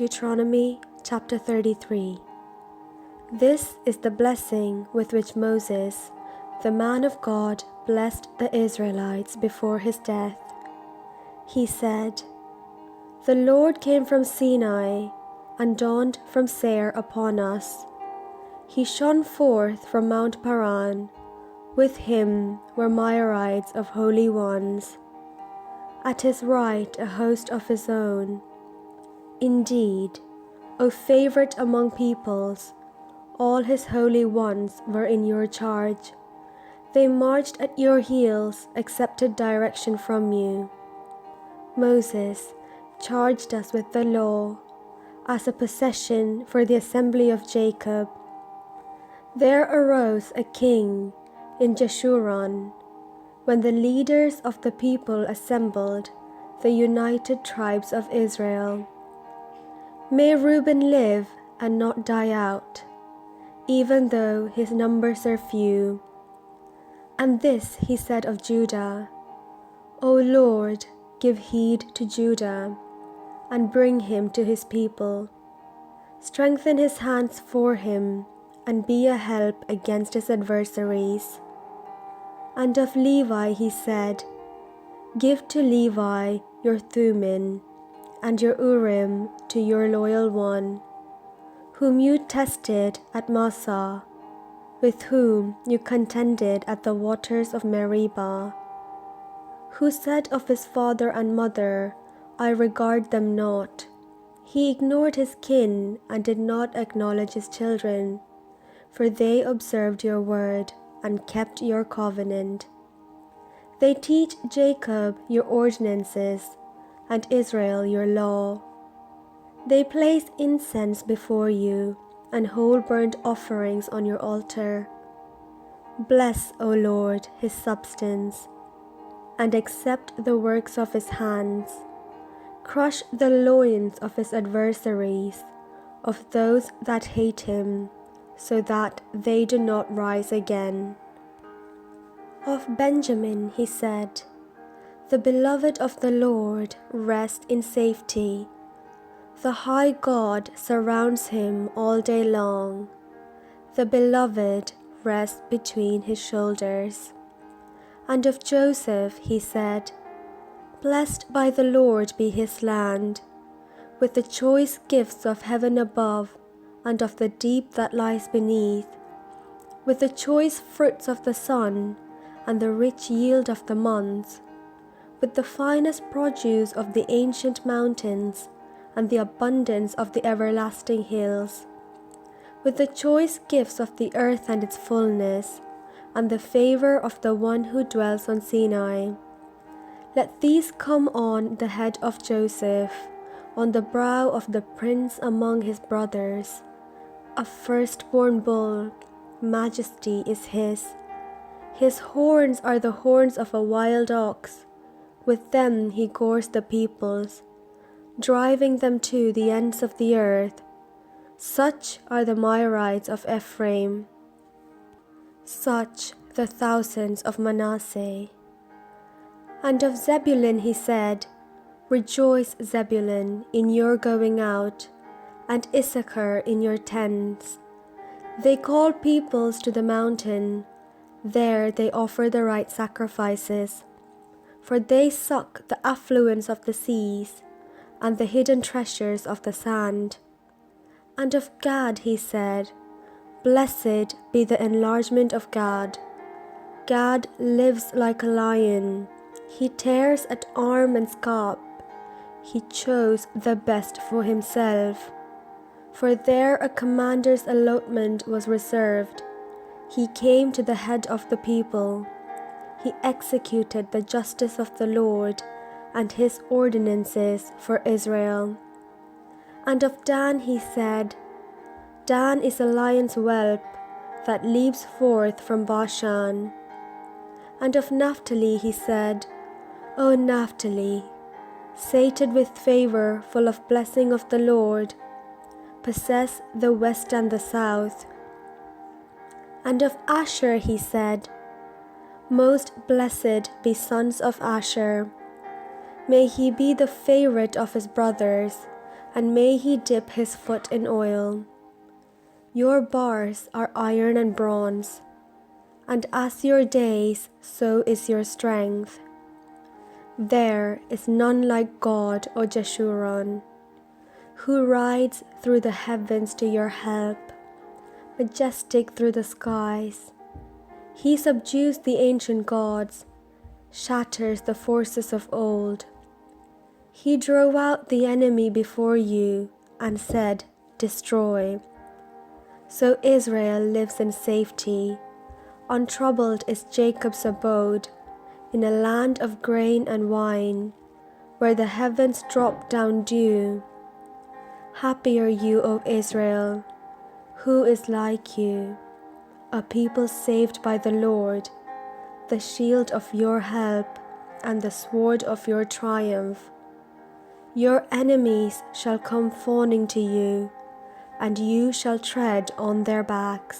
Deuteronomy chapter 33. This is the blessing with which Moses, the man of God, blessed the Israelites before his death. He said, "The Lord came from Sinai and dawned from Seir upon us. He shone forth from Mount Paran. With him were myriads of holy ones. At his right a host of his own. Indeed, O favorite among peoples, all his holy ones were in your charge. They marched at your heels, accepted direction from you. Moses charged us with the law as a possession for the assembly of Jacob. There arose a king in Jeshurun when the leaders of the people assembled, the united tribes of Israel. May Reuben live and not die out, even though his numbers are few." And this he said of Judah, "O Lord, give heed to Judah, and bring him to his people. Strengthen his hands for him, and be a help against his adversaries." And of Levi he said, "Give to Levi your Thummim, and your Urim to your loyal one, whom you tested at Massah, with whom you contended at the waters of Meribah, who said of his father and mother, 'I regard them not.' He ignored his kin and did not acknowledge his children, for they observed your word and kept your covenant. They teach Jacob your ordinances, and Israel your law. They place incense before you, and whole burnt offerings on your altar. Bless, O Lord, his substance, and accept the works of his hands. Crush the loins of his adversaries, of those that hate him, so that they do not rise again." Of Benjamin he said, "The beloved of the Lord rests in safety. The high God surrounds him all day long. The beloved rests between his shoulders." And of Joseph he said, "Blessed by the Lord be his land, with the choice gifts of heaven above and of the deep that lies beneath, with the choice fruits of the sun and the rich yield of the months, with the finest produce of the ancient mountains and the abundance of the everlasting hills, with the choice gifts of the earth and its fullness, and the favor of the one who dwells on Sinai. Let these come on the head of Joseph, on the brow of the prince among his brothers. A firstborn bull, majesty is his. His horns are the horns of a wild ox. With them he gores the peoples, driving them to the ends of the earth. Such are the myriads of Ephraim, such the thousands of Manasseh." And of Zebulun he said, "Rejoice, Zebulun, in your going out, and Issachar in your tents. They call peoples to the mountain. There they offer the right sacrifices, for they suck the affluence of the seas and the hidden treasures of the sand." And of Gad he said, "Blessed be the enlargement of Gad. Gad lives like a lion. He tears at arm and scalp. He chose the best for himself. For there a commander's allotment was reserved. He came to the head of the people. He executed the justice of the Lord and his ordinances for Israel." And of Dan he said, "Dan is a lion's whelp that leaps forth from Bashan." And of Naphtali he said, "O Naphtali, sated with favor, full of blessing of the Lord, possess the west and the south." And of Asher he said, "Most blessed be sons of Asher. May he be the favorite of his brothers, and may he dip his foot in oil. Your bars are iron and bronze, and as your days, so is your strength. There is none like God, O Jeshurun, who rides through the heavens to your help, majestic through the skies. He subdues the ancient gods, shatters the forces of old. He drove out the enemy before you and said, "Destroy." So Israel lives in safety. Untroubled is Jacob's abode, in a land of grain and wine, where the heavens drop down dew. Happy are you, O Israel! Who is like you? A people saved by the Lord, the shield of your help and the sword of your triumph. Your enemies shall come fawning to you, and you shall tread on their backs.